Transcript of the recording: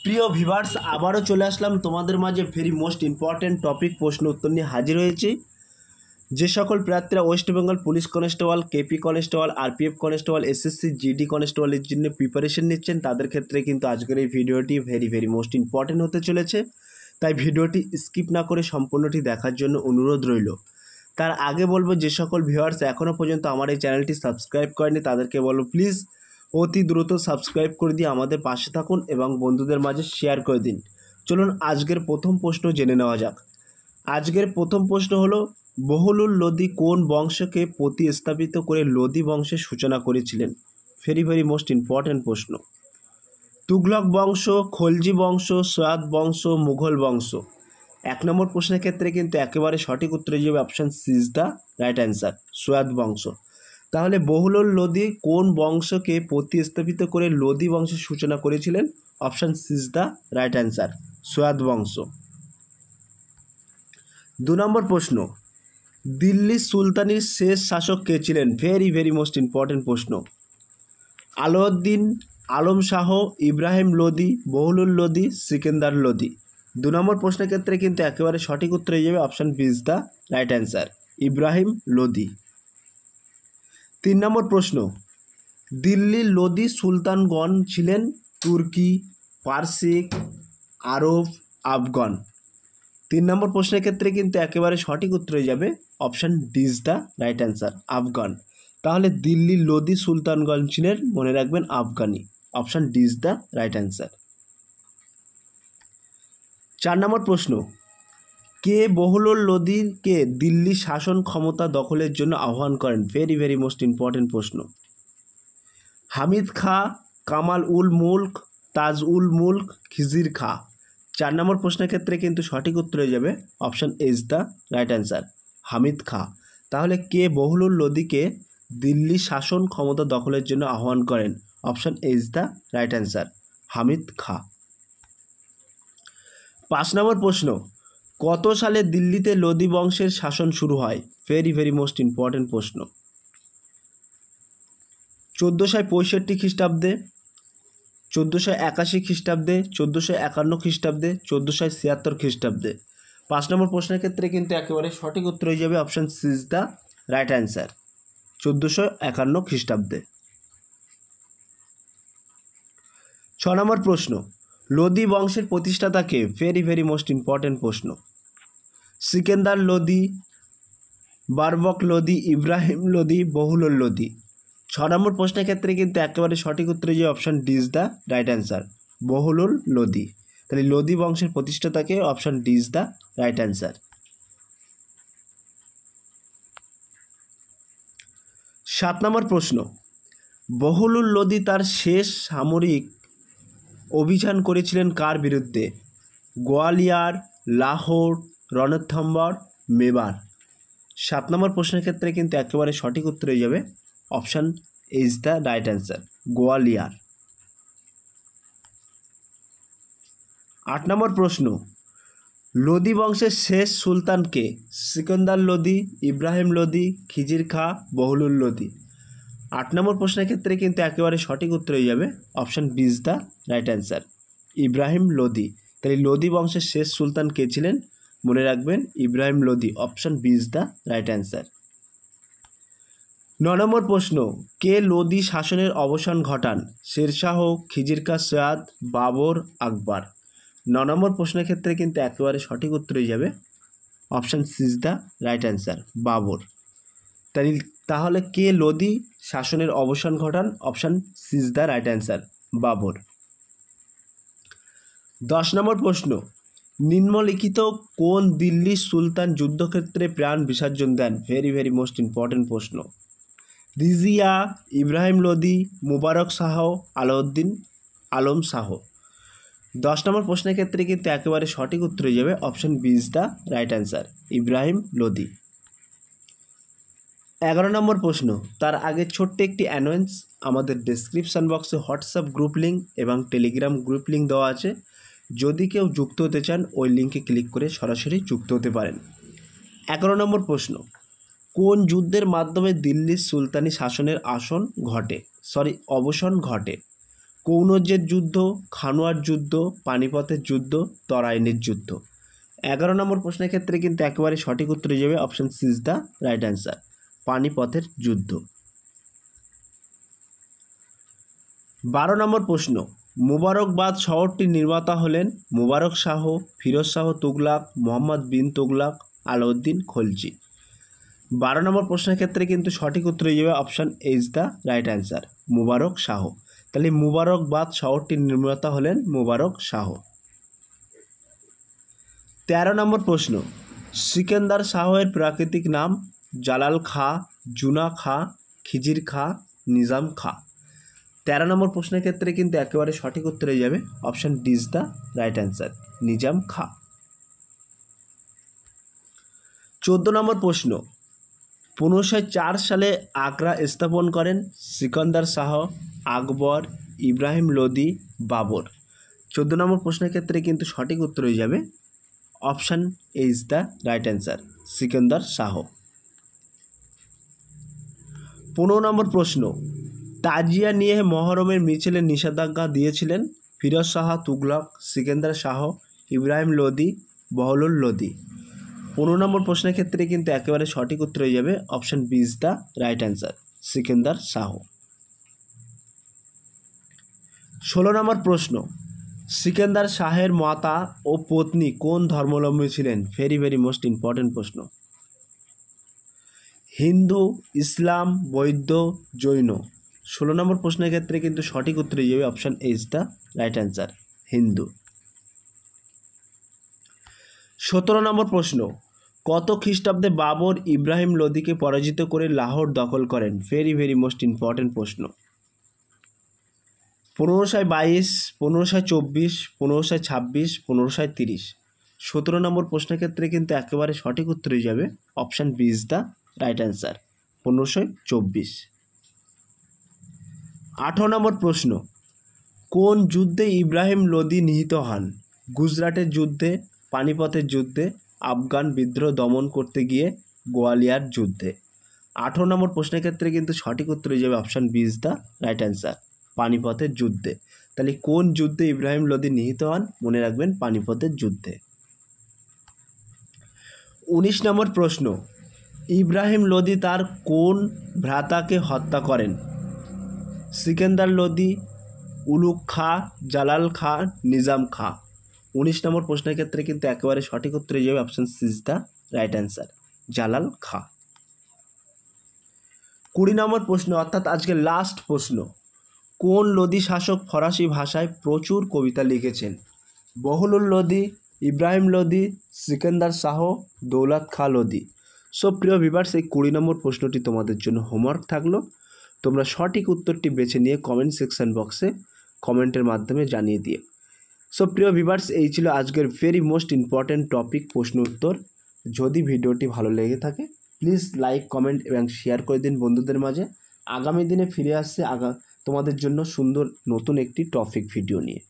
প্রিয় ভিউয়ার্স, আবারও চলে আসলাম তোমাদের মাঝে ভেরি মোস্ট ইম্পর্ট্যান্ট টপিক প্রশ্ন উত্তর নিয়ে হাজির হয়েছি। যে সকল প্রার্থীরা West Bengal police constable, KP constable, RPF constable, SSC, GD কনস্টেবলের জন্য প্রিপারেশন নিচ্ছেন, তাদের ক্ষেত্রে কিন্তু আজকের এই ভিডিওটি ভেরি মোস্ট ইম্পর্ট্যান্ট হতে চলেছে। তাই ভিডিওটি স্কিপ না করে সম্পূর্ণটি দেখার জন্য অনুরোধ রইল। তার আগে বলবো, যে সকল ভিউয়ার্স এখনও পর্যন্ত আমার এই চ্যানেলটি সাবস্ক্রাইব করেনি তাদেরকে বলবো প্লিজ অতি দ্রুত সাবস্ক্রাইব করে দিয়ে আমাদের পাশে থাকুন এবং বন্ধুদের মাঝে শেয়ার করে দিন। চলুন আজকের প্রথম প্রশ্ন জেনে নেওয়া যাক। আজকের প্রথম প্রশ্ন হলো, বহলুল লোদি কোন বংশকে প্রতিস্থাপিত করে লোদি বংশের সূচনা করেছিলেন? ভেরি মোস্ট ইম্পর্ট্যান্ট প্রশ্ন। তুগলক বংশ, খলজি বংশ, সৈয়দ বংশ, মুঘল বংশ? এক নম্বর প্রশ্নের ক্ষেত্রে কিন্তু একেবারে সঠিক উত্তর যাবে option C is the right answer, Syed বংশ। তাহলে বহলুল লোদি কোন বংশকে প্রতিস্থাপিত করে লোদি বংশের সূচনা করেছিলেন? Option C is the right answer, Syed বংশ। 2 নম্বর প্রশ্ন, দিল্লি সুলতানির শেষ শাসক কে ছিলেন? ভেরি মোস্ট ইম্পর্টেন্ট প্রশ্ন। আলাউদ্দিন, আলম শাহ, ইব্রাহিম লোদি, বহলুল লোদি, সিকান্দার লোদি? 2 নম্বর প্রশ্নের ক্ষেত্রে কিন্তু একেবারে সঠিক উত্তর হয়ে যাবে option B is the right answer, Ibrahim Lodi. 3 নম্বর প্রশ্ন, দিল্লির লোদি সুলতানগণ ছিলেন তুর্কি, পারসিক, আরব, আফগান? 3 নম্বর প্রশ্নের ক্ষেত্রে কিন্তু একেবারে সঠিক উত্তর হয়ে যাবে option D is the right answer, Afghan. তাহলে দিল্লির লোদি সুলতানগণ ছিলেন, মনে রাখবেন, Afghani. Option D is the right answer. 4 নম্বর প্রশ্ন, কে বহলুল লোদিকে দিল্লি শাসন ক্ষমতা দখলের জন্য আহ্বান করেন? ভেরি মোস্ট ইম্পর্টেন্ট প্রশ্ন। হামিদ খাঁ, কামাল উল মুল্ক, তাজ উল মুল্ক, খিজির খাঁ? 4 নম্বর প্রশ্নের ক্ষেত্রে কিন্তু সঠিক উত্তর হয়ে যাবে option A is the right answer, Hamid Khan. তাহলে কে বহলুল লোদিকে দিল্লি শাসন ক্ষমতা দখলের জন্য আহ্বান করেন? Option A is the right answer, Hamid Khan. 5 নম্বর প্রশ্ন, কত সালে দিল্লিতে লোদি বংশের শাসন শুরু হয়? ভেরি মোস্ট ইম্পর্টেন্ট প্রশ্ন। 1465 খ্রিস্টাব্দে, 1481 খ্রিস্টাব্দে, 1451 খ্রিস্টাব্দে, 1476 খ্রিস্টাব্দে? 5 নম্বর প্রশ্নের ক্ষেত্রে কিন্তু একেবারে সঠিক উত্তর হয়ে যাবে option C is the right answer, 1451 খ্রিস্টাব্দে। 6 নম্বর প্রশ্ন, লোদি বংশের প্রতিষ্ঠাতা কে? ভেরি মোস্ট ইম্পর্টেন্ট প্রশ্ন। সিকান্দার লোদি, বারবক লোদি, ইব্রাহিম লোদি, বহলুল লোদি? 6 নম্বর প্রশ্নের ক্ষেত্রে কিন্তু একেবারে সঠিক উত্তর যে option D is the right answer, Bahlul Lodi. তাহলে লোদি বংশের প্রতিষ্ঠাতাকে, option D is the right answer. 7 নম্বর প্রশ্ন, বহলুল লোদি তার শেষ সামরিক অভিযান করেছিলেন কার বিরুদ্ধে? গোয়ালিয়র, লাহোর, রণথম্বর, মেবার? 7 নম্বর প্রশ্নের ক্ষেত্রে কিন্তু একেবারে সঠিক উত্তর হয়ে যাবে option is the right answer, Gwalior. 8 নম্বর প্রশ্ন, লোদি বংশের শেষ সুলতানকে? সিকান্দার লোদি, ইব্রাহিম লোদি, খিজির খাঁ, বহলুল লোদি? 8 নম্বর প্রশ্নের ক্ষেত্রে কিন্তু একেবারে সঠিক উত্তর হয়ে যাবে option B is the right answer, Ibrahim Lodi. তাহলে লোদি বংশের শেষ সুলতান কে ছিলেন? মনে রাখবেন, Ibrahim Lodi. Option B is the right answer. 9 নম্বর প্রশ্ন, কে লোদি শাসনের অবসান ঘটান? শেরশাহ, খিজির খাঁ সৈয়দ, বাবর, আকবর? 9 নম্বর প্রশ্নের ক্ষেত্রে কিন্তু একেবারে সঠিক উত্তর হয়ে যাবে option C is the right answer, Babur. তাহলে কে লোদি শাসনের অবসান ঘটান? Option C is the right answer, Babur. 10 নম্বর প্রশ্ন, নিম্নলিখিত কোন দিল্লির সুলতান যুদ্ধক্ষেত্রে প্রাণ বিসর্জন দেন? ভেরি মোস্ট ইম্পর্টেন্ট প্রশ্ন। রিজিয়া, ইব্রাহিম লোদি, মুবারক শাহ, আলাউদ্দিন, আলম শাহ? 10 নম্বর প্রশ্নের ক্ষেত্রে কিন্তু একেবারে সঠিক উত্তর হয়ে যাবে option B is the right answer, Ibrahim Lodi. 11 নম্বর প্রশ্ন, তার আগে ছোট্ট একটি অ্যানাউন্স, আমাদের ডেসক্রিপশান বক্সে হোয়াটসঅ্যাপ গ্রুপ লিঙ্ক এবং টেলিগ্রাম গ্রুপ লিঙ্ক দেওয়া আছে। যদি কেউ যুক্ত হতে চান ওই লিঙ্কে ক্লিক করে সরাসরি যুক্ত হতে পারেন। 11 নম্বর প্রশ্ন, কোন যুদ্ধের মাধ্যমে দিল্লির সুলতানি শাসনের অবসান ঘটে? কনৌজের যুদ্ধ, খানোয়ার যুদ্ধ, পানিপথের যুদ্ধ, তরাইনের যুদ্ধ। 11 নম্বর প্রশ্নের ক্ষেত্রে কিন্তু একেবারে সঠিক উত্তর হয়ে যাবে option C is the right answer, পানিপথের যুদ্ধ। 12 নম্বর প্রশ্ন, মুবারকবাদ শহরটির নির্মাতা হলেন মুবারক শাহ, ফিরোজ শাহ তুগলাক, মোহাম্মদ বিন তুগলাক, আলাউদ্দিন খলজি। 12 নম্বর প্রশ্নের ক্ষেত্রে কিন্তু সঠিক উত্তর হয়ে যাবে option A is the right answer, Mubarak Shah. তাহলে মুবারকবাদ শহরটির নির্মাতা হলেন মুবারক শাহ। 13 নম্বর প্রশ্ন, সিকান্দার শাহের প্রাকৃতিক নাম জালাল খাঁ, জুনা খাঁ, খিজির খাঁ, নিজাম খাঁ। 13 নম্বর প্রশ্নের ক্ষেত্রে কিন্তু একেবারে সঠিক উত্তর হয়ে যাবে option D is the right answer, Nizam Khan. 14 নম্বর প্রশ্ন, 1504 সালে আগ্রা স্থাপন করেন সিকান্দার শাহ, আকবর, ইব্রাহিম লোদি, বাবর। 14 নম্বর প্রশ্নের ক্ষেত্রে কিন্তু সঠিক উত্তর হয়ে যাবে option A is the right answer, Sikandar Shah. 15 নম্বর প্রশ্ন, তাজিয়া নিয়ে মহরমের মিছিলে নিষেধাজ্ঞা দিয়েছিলেন ফিরোজ শাহ তুগলক, সিকান্দার শাহ, ইব্রাহিম লোদি, বহলুল লোদি। 15 নম্বর প্রশ্নের ক্ষেত্রে কিন্তু একেবারে সঠিক উত্তর হয়ে যাবে option B is the right answer, Sikandar Shah. 16 নম্বর প্রশ্ন, সিকান্দার শাহের মাতা ও পত্নী কোন ধর্মাবলম্বী ছিলেন? ভেরি ভেরি মোস্ট ইম্পর্টেন্ট প্রশ্ন। হিন্দু, ইসলাম, বৌদ্ধ, জৈন। 16 নম্বর প্রশ্নের ক্ষেত্রে কিন্তু সঠিক উত্তর হয়ে যাবে option A is the right answer, Hindu. 17 নম্বর প্রশ্ন, কত খ্রিস্টাব্দে বাবর ইব্রাহিম লোদিকে পরাজিত করে লাহোর দখল করেন? ভেরি ভেরি মোস্ট ইম্পর্টেন্ট প্রশ্ন। 1522, 1524, 1526, 1530। 17 নম্বর প্রশ্নের ক্ষেত্রে কিন্তু একেবারে সঠিক উত্তর হয়ে যাবে option B is the right answer, 1524। 18 নম্বর প্রশ্ন, কোন যুদ্ধে ইব্রাহিম লোদি নিহত হন? গুজরাটের যুদ্ধে, পানিপথের যুদ্ধে, আফগান বিদ্রোহ দমন করতে গিয়ে, গোয়ালিয়র যুদ্ধে। 18 নম্বর প্রশ্নের ক্ষেত্রে কিন্তু সঠিক উত্তর হয়ে যাবে option B is the right answer, পানিপথের যুদ্ধে। তাহলে কোন যুদ্ধে ইব্রাহিম লোদি নিহত হন? মনে রাখবেন পানিপথের যুদ্ধে। 19 নম্বর প্রশ্ন, ইব্রাহিম লোদি তার কোন ভ্রাতাকে হত্যা করেন? সিকান্দার লোদি, উলুগ খাঁ, জালাল খাঁ, নিজাম খাঁ। 19 নম্বর প্রশ্নের ক্ষেত্রে কিন্তু একেবারে সঠিক উত্তর হয়ে যাবে option C is the right answer, Jalal Khan. 20 নম্বর প্রশ্ন অর্থাৎ আজকে লাস্ট প্রশ্ন, কোন লোদি শাসক ফরাসি ভাষায় প্রচুর কবিতা লিখেছেন? বহলুল লোদি, ইব্রাহিম লোদি, সিকান্দার শাহ, দৌলত খাঁ লোদি। সো প্রিয় ভিউয়ার্স, এই 20 নম্বর প্রশ্নটি তোমাদের জন্য হোমওয়ার্ক থাকলো। তোমরা সঠিক উত্তরটি বেছে নিয়ে কমেন্ট সেকশন বক্সে কমেন্টের মাধ্যমে জানিয়ে দিয়ে। সো প্রিয় ভিউয়ার্স, এই ছিল আজকের ভেরি মোস্ট ইম্পর্ট্যান্ট টপিক প্রশ্ন উত্তর। যদি ভিডিওটি ভালো লেগে থাকে প্লিজ লাইক, কমেন্ট এবং শেয়ার করে দিন বন্ধুদের মাঝে। আগামী দিনে ফিরে আসছে তোমাদের জন্য সুন্দর নতুন একটি টপিক ভিডিও নিয়ে।